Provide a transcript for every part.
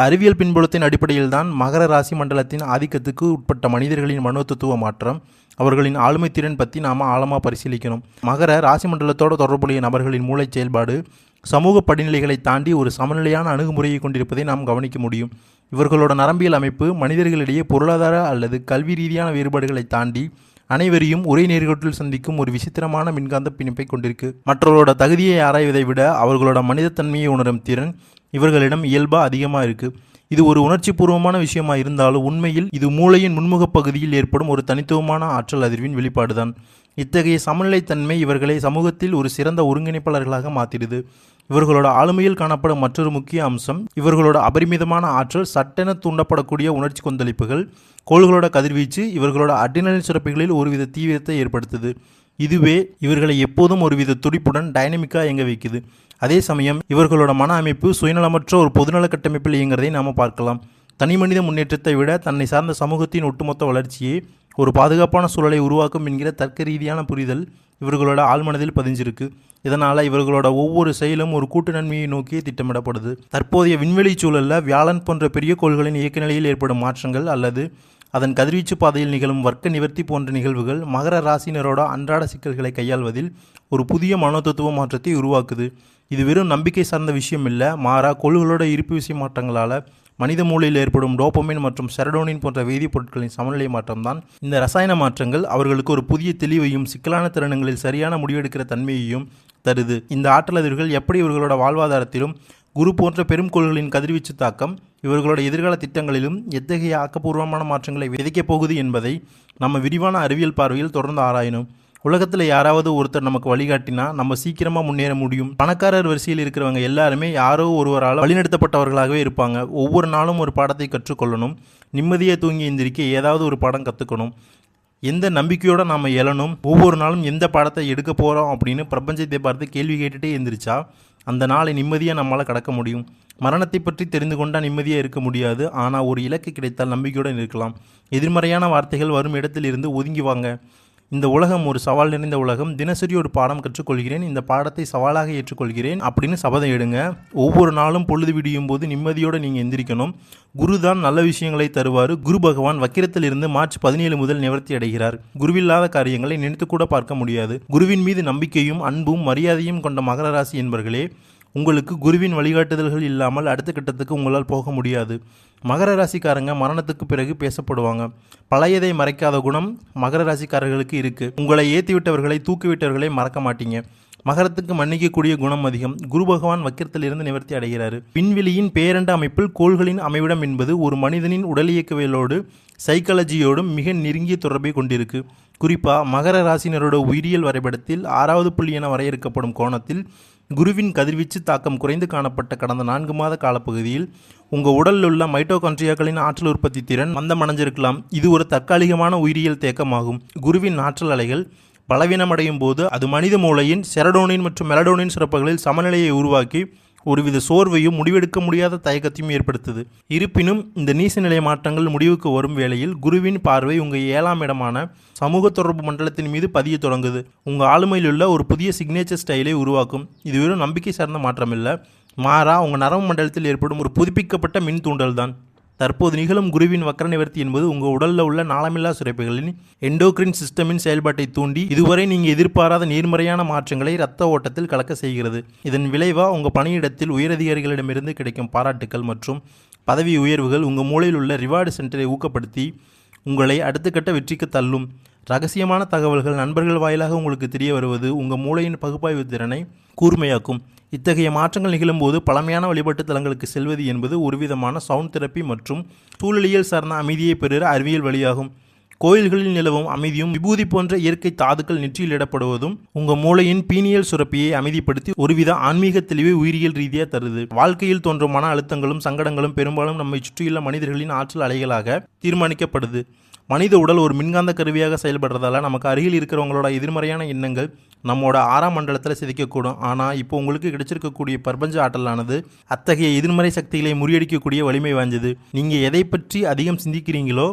அறிவியல் பின்புலத்தின் அடிப்படையில் தான் மகர ராசி மண்டலத்தின் ஆதிக்கத்துக்கு உட்பட்ட மனிதர்களின் மனோதத்துவ மாற்றம், அவர்களின் ஆளுமை திறன் பற்றி நாம் ஆழமாக பரிசீலிக்கணும். மகர ராசி மண்டலத்தோடு தொடர்புடைய நபர்களின் மூளை செயல்பாடு சமூக படிநிலைகளை தாண்டி ஒரு சமநிலையான அணுகுமுறையை கொண்டிருப்பதை நாம் கவனிக்க முடியும். இவர்களோட நரம்பியல் அமைப்பு மனிதர்களிடையே பொருளாதார அல்லது கல்வி ரீதியான வேறுபாடுகளை தாண்டி அனைவரையும் ஒரே நேர்கோட்டில் சந்திக்கும் ஒரு விசித்திரமான மின்காந்த பிணைப்பை கொண்டிருக்கு. மற்றவர்களோட தகுதியை ஆராய்வதை விட அவர்களோட மனிதத்தன்மையை உணரும் திறன் இவர்களிடம் இயல்பாக அதிகமாக இருக்குது. இது ஒரு உணர்ச்சி பூர்வமான விஷயமா இருந்தாலும் உண்மையில் இது மூளையின் முன்முக பகுதியில் ஏற்படும் ஒரு தனித்துவமான ஆற்றல் அதிர்வின் வெளிப்பாடுதான். இத்தகைய சமநிலைத்தன்மை இவர்களை சமூகத்தில் ஒரு சிறந்த ஒருங்கிணைப்பாளர்களாக மாற்றிடுது. இவர்களோட ஆளுமையில் காணப்படும் மற்றொரு முக்கிய அம்சம் இவர்களோட அபரிமிதமான ஆற்றல். சட்டென தூண்டப்படக்கூடிய உணர்ச்சி கொந்தளிப்புகள், கோள்களோட கதிர்வீச்சு இவர்களோட அட்ரினலின் சுரப்பிகளில் ஒருவித தீவிரத்தை ஏற்படுத்துது. இதுவே இவர்களை எப்போதும் ஒருவித துடிப்புடன் டைனமிக்காக இயங்க வைக்குது. அதே சமயம் இவர்களோட மன அமைப்பு சுயநலமற்ற ஒரு பொதுநல கட்டமைப்பில் இயங்குறதை நாம் பார்க்கலாம். தனி மனித முன்னேற்றத்தை விட தன்னை சார்ந்த சமூகத்தின் ஒட்டுமொத்த வளர்ச்சியே ஒரு பாதுகாப்பான சூழலை உருவாக்கும் என்கிற தர்க்க ரீதியான புரிதல் இவர்களோட ஆழ்மனதில் பதிஞ்சிருக்கு. இதனால் இவர்களோட ஒவ்வொரு செயலும் ஒரு கூட்டு நன்மையை நோக்கி திட்டமிடப்படுது. தற்போதைய விண்வெளி சூழலில் வியாழன் போன்ற பெரிய கோள்களின் இயக்க நிலையில் ஏற்படும் மாற்றங்கள் அல்லது அதன் கதிர்வீச்சு பாதையில் நிகழும் வர்க்க நிவர்த்தி போன்ற நிகழ்வுகள் மகர ராசினரோட அன்றாட சிக்கல்களை கையாள்வதில் ஒரு புதிய மனோதத்துவ மாற்றத்தை உருவாக்குது. இது வெறும் நம்பிக்கை சார்ந்த விஷயம் இல்லை, மாறா கோள்களோட இருப்பு விசை மாற்றங்களால் மனித மூளையில் ஏற்படும் டோபமைன் மற்றும் செரடோனின் போன்ற வேதிப்பொருட்களின் சமநிலை மாற்றம்தான். இந்த ரசாயன மாற்றங்கள் அவர்களுக்கு ஒரு புதிய தெளிவையும் சிக்கலான தருணங்களில் சரியான முடிவெடுக்கிற தன்மையையும் தருது. இந்த ஆற்றல் அதிர்கள் எப்படி இவர்களோட வாழ்வாதாரத்திலும் குரு போன்ற பெரும் கோள்களின் கதிர்வீச்சு தாக்கம் இவர்களோட எதிர்கால திட்டங்களிலும் எத்தகைய ஆக்கப்பூர்வமான மாற்றங்களை விதைக்கப் போகுது என்பதை நம்ம விரிவான அறிவியல் பார்வையில் தொடர்ந்து ஆராயணும். உலகத்தில் யாராவது ஒருத்தர் நமக்கு வழிகாட்டினா நம்ம சீக்கிரமாக முன்னேற முடியும். பணக்காரர் வரிசையில் இருக்கிறவங்க எல்லாருமே யாரோ ஒருவரால் வழிநடத்தப்பட்டவர்களாகவே இருப்பாங்க. ஒவ்வொரு நாளும் ஒரு பாடத்தை கற்றுக்கொள்ளணும். நிம்மதியாக தூங்கி எந்திரிக்க ஏதாவது ஒரு பாடம் கற்றுக்கணும். எந்த நம்பிக்கையோடு நாம் எழணும், ஒவ்வொரு நாளும் எந்த பாடத்தை எடுக்க போகிறோம் அப்படின்னு பிரபஞ்சத்தை பார்த்து கேள்வி கேட்டுகிட்டே எந்திரிச்சா அந்த நாளை நிம்மதியாக நம்மளால் கடக்க முடியும். மரணத்தை பற்றி தெரிந்து கொண்டால் நிம்மதியாக இருக்க முடியாது, ஆனால் ஒரு இலக்கு கிடைத்தால் நம்பிக்கையுடன் இருக்கலாம். எதிர்மறையான வார்த்தைகள் வரும் இடத்தில் இருந்து ஒதுங்கி வாங்க. இந்த உலகம் ஒரு சவால் நிறைந்த உலகம். தினசரி ஒரு பாடம் கற்றுக்கொள்கிறேன், இந்த பாடத்தை சவாலாக ஏற்றுக்கொள்கிறேன் அப்படின்னு சபதம் எடுங்க. ஒவ்வொரு நாளும் பொழுது விடியும் போது நிம்மதியோடு நீங்கள் எந்திரிக்கணும். குரு தான் நல்ல விஷயங்களை தருவார். குரு பகவான் வக்கிரத்தில் இருந்து மார்ச் 17 முதல் நிவர்த்தி அடைகிறார். குருவில்லாத காரியங்களை நினைத்து கூட பார்க்க முடியாது. குருவின் மீது நம்பிக்கையும் அன்பும் மரியாதையும் கொண்ட மகர ராசி என்பர்களே, உங்களுக்கு குருவின் வழிகாட்டுதல்கள் இல்லாமல் அடுத்த கட்டத்துக்கு உங்களால் போக முடியாது. மகர ராசிக்காரங்க மரணத்துக்கு பிறகு பேசப்படுவாங்க. பழையதை மறைக்காத குணம் மகர ராசிக்காரர்களுக்கு இருக்குது. உங்களை ஏற்றிவிட்டவர்களை தூக்கிவிட்டவர்களை மறக்க மாட்டீங்க. மகரத்துக்கு மன்னிக்கக்கூடிய குணம் அதிகம். குரு பகவான் வக்கிரத்திலிருந்து நிவர்த்தி அடைகிறாரு. விண்வெளியின் பேரண்ட அமைப்பில் கோள்களின் அமைவிடம் என்பது ஒரு மனிதனின் உடல் இயக்கவியலோடு சைக்காலஜியோடும் மிக நெருங்கிய தொடர்பை கொண்டிருக்கு. குறிப்பாக மகர ராசினரோட உயிரியல் வரைபடத்தில் 6வது புள்ளி என வரையறுக்கப்படும் கோணத்தில் குருவின் கதிர்வீச்சு தாக்கம் குறைந்து காணப்பட்ட கடந்த 4 மாத காலப்பகுதியில் உங்கள் உடலில் உள்ள மைட்டோகாண்ட்ரியாக்களின் ஆற்றல் உற்பத்தி திறன் மந்தமடைஞ்சிருக்கலாம். இது ஒரு தற்காலிகமான உயிரியல் தேக்கமாகும். குருவின் ஆற்றல் அலைகள் பலவீனமடையும் போது அது மனித மூளையின் செரடோனின் மற்றும் மெலடோனின் சுரப்புகளில் சமநிலையை உருவாக்கி ஒருவித சோர்வையும் முடிவெடுக்க முடியாத தயக்கத்தையும் ஏற்படுத்துது. இருப்பினும் இந்த நீசநிலை மாற்றங்கள் முடிவுக்கு வரும் வேளையில் குருவின் பார்வை உங்கள் 7ஆம் இடமான சமூக தொடர்பு மண்டலத்தின் மீது பதிய தொடங்குது. உங்கள் ஆளுமையில் உள்ள ஒரு புதிய சிக்னேச்சர் ஸ்டைலை உருவாக்கும். இது வெறும் நம்பிக்கை சார்ந்த மாற்றம் இல்லை, மாறா உங்கள் நரம்பு மண்டலத்தில் ஏற்படும் ஒரு புதுப்பிக்கப்பட்ட மின் தூண்டல் தான். தற்போது நிகழும் குருவின் வக்கர நிவர்த்தி என்பது உங்கள் உடலில் உள்ள நாளமில்லா சுரப்பிகளின் எண்டோக்ரின் சிஸ்டமின் செயல்பாட்டை தூண்டி இதுவரை நீங்கள் எதிர்பாராத நேர்மறையான மாற்றங்களை இரத்த ஓட்டத்தில் கலக்க செய்கிறது. இதன் விளைவாக உங்கள் பணியிடத்தில் உயரதிகாரிகளிடமிருந்து கிடைக்கும் பாராட்டுக்கள் மற்றும் பதவி உயர்வுகள் உங்கள் மூளையில் உள்ள ரிவார்டு சென்டரை ஊக்கப்படுத்தி உங்களை அடுத்த கட்ட வெற்றிக்கு தள்ளும். ரகசியமான தகவல்கள் நண்பர்கள் வாயிலாக உங்களுக்கு தெரிய வருவது உங்கள் மூளையின் பகுப்பாய்வு திறனை கூர்மையாக்கும். இத்தகைய மாற்றங்கள் நிகழும்போது பழமையான வழிபாட்டு தலங்களுக்கு செல்வது என்பது ஒருவிதமான சவுண்ட் தெரப்பி மற்றும் சூழலியல் சார்ந்த அமைதியை பெறுகிற அறிவியல் வழியாகும். கோயில்களில் நிலவும் அமைதியும் விபூதி போன்ற இயற்கை தாதுக்கள் நெற்றியில் இடப்படுவதும் உங்கள் மூளையின் பீனியல் சுரப்பியை அமைதிப்படுத்தி ஒருவித ஆன்மீக தெளிவை உயிரியல் ரீதியாக தருது. வாழ்க்கையில் தோன்றும் மன அழுத்தங்களும் சங்கடங்களும் பெரும்பாலும் நம்மை சுற்றியுள்ள மனிதர்களின் ஆற்றல் அலைகளாக தீர்மானிக்கப்படுது. மனித உடல் ஒரு மின்காந்த கருவியாக செயல்படுறதால நமக்கு அருகில் இருக்கிறவங்களோட எதிர்மறையான எண்ணங்கள் நம்மோட 6ஆம் மண்டலத்தில் சிதைக்கக்கூடும். ஆனால் இப்போ உங்களுக்கு கிடைச்சிருக்கக்கூடிய பிரபஞ்ச ஆற்றலானது அத்தகைய எதிர்மறை சக்திகளை முறியடிக்கக்கூடிய வலிமை வாய்ந்தது. நீங்கள் எதை பற்றி அதிகம் சிந்திக்கிறீங்களோ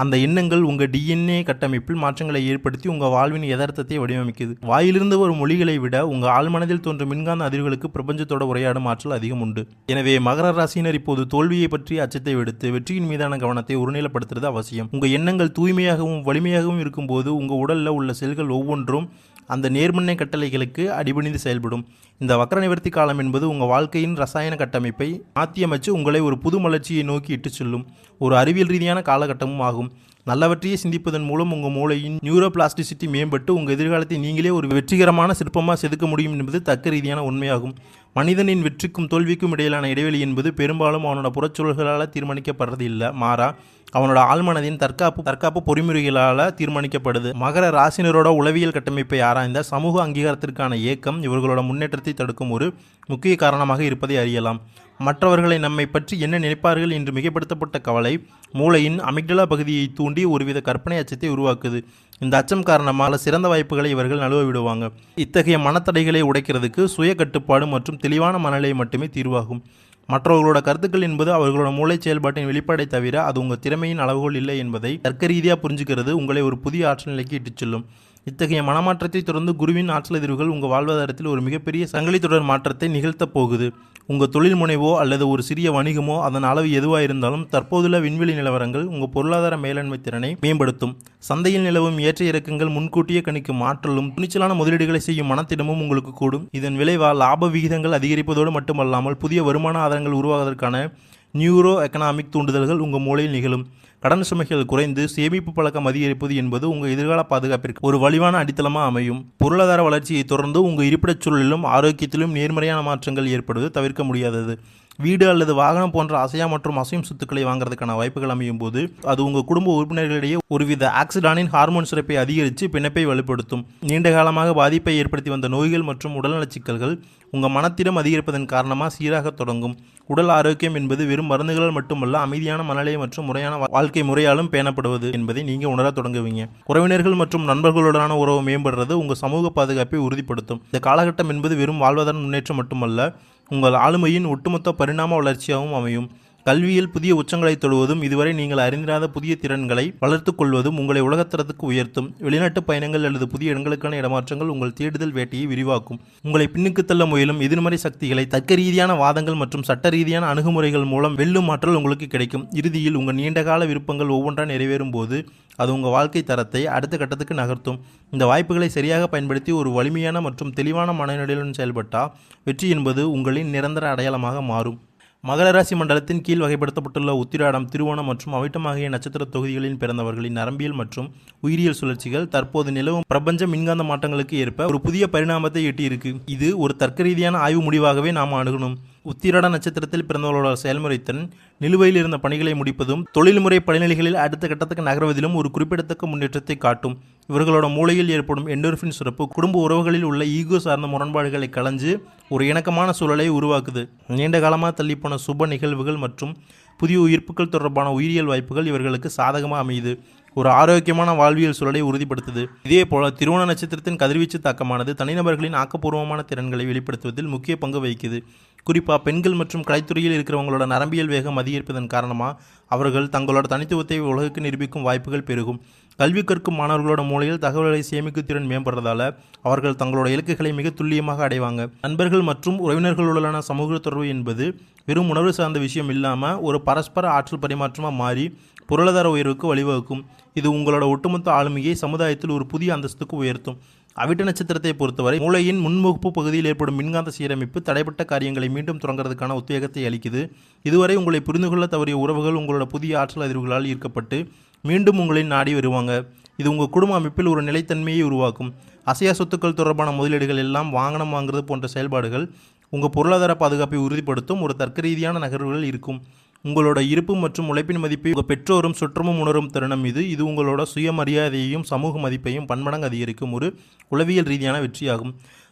அந்த எண்ணங்கள் உங்கள் டிஎன்ஏ கட்டமைப்பில் மாற்றங்களை ஏற்படுத்தி உங்கள் வாழ்வின் யதார்த்தத்தை வடிவமைக்குது. வாயிலிருந்து வரும் மொழிகளை விட உங்கள் ஆழ்மனதில் தோன்றும் மின்காந்த அதிர்வுகளுக்கு பிரபஞ்சத்தோட உரையாடும் ஆற்றல் அதிகம் உண்டு. எனவே மகர ராசியினர் இப்போது தோல்வியை பற்றி அச்சத்தை விடுத்து வெற்றியின் மீதான கவனத்தை ஒருநிலைப்படுத்துறது அவசியம். உங்கள் எண்ணங்கள் தூய்மையாகவும் வலிமையாகவும் இருக்கும்போது உங்கள் உடலில் உள்ள செல்கள் ஒவ்வொன்றும் அந்த நேர்மறை கட்டளைகளுக்கு அடிபணிந்து செயல்படும். இந்த வக்ர நிவர்த்தி காலம் என்பது உங்கள் வாழ்க்கையின் ரசாயன கட்டமைப்பை மாற்றியமைச்சு உங்களை ஒரு புது மலர்ச்சியை நோக்கி இட்டு செல்லும் ஒரு அறிவியல் ரீதியான காலகட்டமும் ஆகும். நல்லவற்றையே சிந்திப்பதன் மூலம் உங்கள் மூளையின் நியூரோபிளாஸ்டிசிட்டி மேம்பட்டு உங்கள் எதிர்காலத்தை நீங்களே ஒரு வெற்றிகரமான சிற்பமாக செதுக்க முடியும் என்பது தர்க்க ரீதியான உண்மையாகும். மனிதனின் வெற்றிக்கும் தோல்விக்கும் இடையிலான இடைவெளி என்பது பெரும்பாலும் அவனோட புறச்சூழல்களால் தீர்மானிக்கப்படுறது இல்லை, மாறா அவனோட ஆழ்மனதின் தற்காப்பு பொறிமுறைகளால் தீர்மானிக்கப்படுது. மகர ராசினரோட உளவியல் கட்டமைப்பை ஆராய்ந்த சமூக அங்கீகாரத்திற்கான இயக்கம் இவர்களோட முன்னேற்றத்தை தடுக்கும் ஒரு முக்கிய காரணமாக இருப்பதை அறியலாம். மற்றவர்களை நம்மை பற்றி என்ன நினைப்பார்கள் என்று மிகைப்படுத்தப்பட்ட கவலை மூளையின் அமிக்டலா பகுதியை தூண்டி ஒருவித கற்பனை அச்சத்தை உருவாக்குது. இந்த அச்சம் காரணமாக சிறந்த வாய்ப்புகளை இவர்கள் நழுவ விடுவாங்க. இத்தகைய மனத்தடைகளை உடைக்கிறதுக்கு சுய கட்டுப்பாடு மற்றும் தெளிவான மனநிலை மட்டுமே தீர்வாகும். மற்றவர்களோட கருத்துக்கள் என்பது அவர்களோட மூளை செயல்பாட்டின் வெளிப்பாடை தவிர அது உங்கள் திறமையின் அளவுகோல் இல்லை என்பதை தர்க்க ரீதியாக புரிஞ்சுக்கிறது உங்களை ஒரு புதிய ஆற்றல் நிலைக்கு இட்டுச் செல்லும். இத்தகைய மனமாற்றத்தை தொடர்ந்து குருவின் ஆற்றல் எதிர்வுகள் உங்கள் வாழ்வாதாரத்தில் ஒரு மிகப்பெரிய சங்கிலி தொடர் மாற்றத்தை நிகழ்த்தப் போகுது. உங்கள் தொழில் முனைவோ அல்லது ஒரு சிறிய வணிகமோ அதன் அளவு எதுவாக இருந்தாலும் தற்போதுள்ள விண்வெளி நிலவரங்கள் உங்கள் பொருளாதார மேலாண்மை திறனை மேம்படுத்தும். சந்தையில் நிலவும் ஏற்ற இறக்கங்கள் முன்கூட்டியே கணிக்கும் ஆற்றலும் துணிச்சலான முதலீடுகளை செய்யும் மனத்திடமும் உங்களுக்கு கூடும். இதன் விளைவால் லாப விகிதங்கள் அதிகரிப்பதோடு மட்டுமல்லாமல் புதிய வருமான ஆதாரங்கள் உருவாவதற்கான நியூரோ எக்கனாமிக் தூண்டுதல்கள் உங்கள் மூளையில் நிகழும். கடன் சுமைகள் குறைந்து சேமிப்பு பழக்கம் அதிகரிப்பது என்பது உங்கள் எதிர்கால பாதுகாப்பிற்கு ஒரு வலிவான அடித்தளமாக அமையும். பொருளாதார வளர்ச்சியை தொடர்ந்து உங்கள் இருப்பிடச் சூழலிலும் ஆரோக்கியத்திலும் நேர்மறையான மாற்றங்கள் ஏற்படுவது தவிர்க்க முடியாதது. வீடு அல்லது வாகனம் போன்ற அசையா மற்றும் அசையும் சொத்துக்களை வாங்குறதுக்கான வாய்ப்புகள் அமையும் போது அது உங்கள் குடும்ப உறுப்பினர்களிடையே ஒருவித ஆக்சிடானின் ஹார்மோன் சுரப்பை அதிகரித்து பிணைப்பை வலுப்படுத்தும். நீண்ட காலமாக பாதிப்பை ஏற்படுத்தி வந்த நோய்கள் மற்றும் உடல்நலச் சிக்கல்கள் உங்கள் மனத்திடம் அதிகரிப்பதன் காரணமாக சீராக தொடங்கும். உடல் ஆரோக்கியம் என்பது வெறும் மருந்துகளால் மட்டுமல்ல, அமைதியான மனநிலை மற்றும் முறையான வாழ்க்கை முறையாலும் பேணப்படுவது என்பதை நீங்கள் உணர தொடங்குவீங்க. உறவினர்கள் மற்றும் நண்பர்களுடனான உறவு மேம்படுறது உங்கள் சமூக பாதுகாப்பை உறுதிப்படுத்தும். இந்த காலகட்டம் என்பது வெறும் வாழ்வாதார முன்னேற்றம் மட்டுமல்ல, உங்கள் ஆளுமையின் ஒட்டுமொத்த பரிணாம வளர்ச்சியாகவும் அமையும். கல்வியில் புதிய உச்சங்களை தொடுவதும் இதுவரை நீங்கள் அறிந்திராத புதிய திறன்களை வளர்த்து கொள்வதும் உங்களை உலகத்தரத்துக்கு உயர்த்தும். வெளிநாட்டு பயணங்கள் அல்லது புதிய இடங்களுக்கான இடமாற்றங்கள் உங்கள் தேடுதல் வேட்டையை விரிவாக்கும். உங்களை பின்னுக்கு தள்ள முயலும் எதிர்மறை சக்திகளை தர்க்க ரீதியான வாதங்கள் மற்றும் சட்ட ரீதியான அணுகுமுறைகள் மூலம் வெல்லும் ஆற்றல் உங்களுக்கு கிடைக்கும். இறுதியில் உங்கள் நீண்டகால விருப்பங்கள் ஒவ்வொன்றாக நிறைவேறும் போது அது உங்கள் வாழ்க்கை தரத்தை அடுத்த கட்டத்துக்கு நகர்த்தும். இந்த வாய்ப்புகளை சரியாக பயன்படுத்தி ஒரு வலிமையான மற்றும் தெளிவான மனநிலையுடன் செயல்பட்டால் வெற்றி என்பது உங்களின் நிரந்தர அடையாளமாக மாறும். மகர ராசி மண்டலத்தின் கீழ் வகைப்படுத்தப்பட்டுள்ள உத்திராடம், திருவோணம் மற்றும் அவிட்டம் ஆகிய நட்சத்திர தொகுதிகளில் பிறந்தவர்களின் நரம்பியல் மற்றும் உயிரியல் சுழற்சிகள் தற்போது நிலவும் பிரபஞ்ச மின்காந்த மாற்றங்களுக்கு ஏற்ப ஒரு புதிய பரிணாமத்தை எட்டியிருக்கு. இது ஒரு தர்க்க ரீதியான ஆய்வு முடிவாகவே நாம் அணுகணும். உத்திராட நட்சத்திரத்தில் பிறந்தவர்களோட செயல்முறைத்திறன் நிலுவையில் இருந்த பணிகளை முடிப்பதும் தொழில்முறை படிநிலைகளில் அடுத்த கட்டத்துக்கு நகர்வதிலும் ஒரு குறிப்பிடத்தக்க முன்னேற்றத்தை காட்டும். இவர்களோட மூளையில் ஏற்படும் எண்டோர்ஃபின் சுரப்பு குடும்ப உறவுகளில் உள்ள ஈகோ சார்ந்த முரண்பாடுகளை களைஞ்சு ஒரு இணக்கமான சூழலை உருவாக்குது. நீண்ட காலமாக தள்ளிப்போன சுப நிகழ்வுகள் மற்றும் புதிய உயிர்ப்புகள் தொடர்பான உயிரியல் வாய்ப்புகள் இவர்களுக்கு சாதகமாக அமையுது. ஒரு ஆரோக்கியமான வாழ்வியல் சூழலை உறுதிப்படுத்துது. இதே போல திருவோண நட்சத்திரத்தின் கதிர்வீச்சு தாக்கமானது தனிநபர்களின் ஆக்கப்பூர்வமான திறன்களை வெளிப்படுத்துவதில் முக்கிய பங்கு வகிக்குது. குறிப்பாக பெண்கள் மற்றும் கலைத்துறையில் இருக்கிறவங்களோட நரம்பியல் வேகம் அதிகரிப்பதன் காரணமாக அவர்கள் தங்களோட தனித்துவத்தை உலகுக்கு நிரூபிக்கும் வாய்ப்புகள் பெருகும். கல்வி கற்கும் மாணவர்களோட மூலையில் தகவல்களை சேமிக்கும் திறன் மேம்படுறதால அவர்கள் தங்களோட இலக்குகளை மிக துல்லியமாக அடைவாங்க. நண்பர்கள் மற்றும் உறவினர்களுடனான சமூக தொடர்பு என்பது வெறும் உணர்வு சார்ந்த விஷயம் இல்லாமல் ஒரு பரஸ்பர ஆற்றல் பரிமாற்றமாக மாறி பொருளாதார உயர்வுக்கு வழிவகுக்கும். இது உங்களோட ஒட்டுமொத்த ஆளுமையை சமுதாயத்தில் ஒரு புதிய அந்தஸ்துக்கு உயர்த்தும். அவிட்ட நட்சத்திரத்தை பொறுத்தவரை மூளையின் முன்முகப்பு பகுதியில் ஏற்படும் மின்காந்த சீரமைப்பு தடைப்பட்ட காரியங்களை மீண்டும் தொடங்குறதுக்கான உத்வேகத்தை அளிக்குது. இதுவரை உங்களை புரிந்து கொள்ள தவறிய உறவுகள் உங்களோட புதிய ஆற்றல் அதிர்வுகளால் ஈர்க்கப்பட்டு மீண்டும் உங்களின் நாடி வருவாங்க. இது உங்கள் குடும்ப அமைப்பில் ஒரு நிலைத்தன்மையை உருவாக்கும். அசையா சொத்துக்கள் தொடர்பான முதலீடுகள் எல்லாம் வாகனம் வாங்குறது போன்ற செயல்பாடுகள் உங்கள் பொருளாதார பாதுகாப்பை உறுதிப்படுத்தும் ஒரு தர்க்க ரீதியான நகர்வுகள் இருக்கும். உங்களோட இருப்பு மற்றும் உழைப்பின் மதிப்பை உங்கள் பெற்றோரும் சுற்றமும் உணரும் தருணம் இது உங்களோட சுயமரியாதையையும் சமூக மதிப்பையும் பன்மடங்கு அதிகரிக்கும் ஒரு உளவியல் ரீதியான வெற்றியாகும்.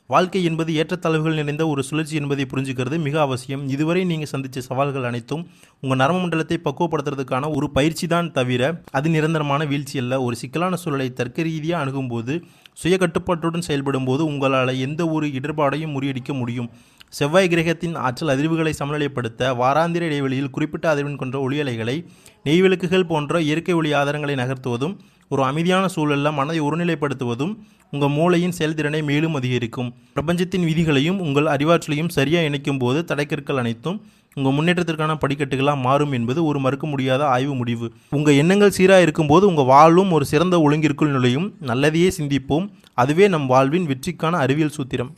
வாழ்க்கை என்பது ஏற்றத்தாழ்வுகள் நிறைந்த ஒரு சுழற்சி என்பதை புரிஞ்சுக்கிறது மிக அவசியம். இதுவரை நீங்கள் சந்தித்த சவால்கள் அனைத்தும் உங்கள் நரம்பு மண்டலத்தை பக்குவப்படுத்துறதுக்கான ஒரு பயிற்சி தான் தவிர அது நிரந்தரமான வீழ்ச்சி அல்ல. ஒரு சிக்கலான சூழலை தர்க்க ரீதியாக அணுகும்போது சுய கட்டுப்பாட்டுடன் செயல்படும் போது உங்களால் எந்த ஒரு இடர்பாடையும் முறியடிக்க முடியும். செவ்வாய் கிரகத்தின் ஆற்றல் அதிர்வுகளை சமநிலைப்படுத்த வாராந்திர இடைவெளியில் குறிப்பிட்ட அதிர்வெண் கொண்ட ஒளியலைகளை நெய்விளக்குகள் போன்ற இயற்கை ஒளி ஆதாரங்களை நகர்த்துவதும் ஒரு அமைதியான சூழலில் மனதை ஒருநிலைப்படுத்துவதும் உங்கள் மூளையின் செயல்திறனை மேலும் அதிகரிக்கும். பிரபஞ்சத்தின் விதிகளையும் உங்கள் அறிவாற்றலையும் சரியாக இணைக்கும் போது தடைக்கற்கள் அனைத்தும் உங்கள் முன்னேற்றத்திற்கான படிக்கட்டுகளாக மாறும் என்பது ஒரு மறுக்க முடியாத ஆய்வு முடிவு. உங்கள் எண்ணங்கள் சீராக இருக்கும்போது உங்கள் வாழ்வும் ஒரு சிறந்த ஒழுங்கிற்குள் நுழையும். நல்லதையே சிந்திப்போம். அதுவே நம் வாழ்வின் வெற்றிக்கான அறிவியல் சூத்திரம்.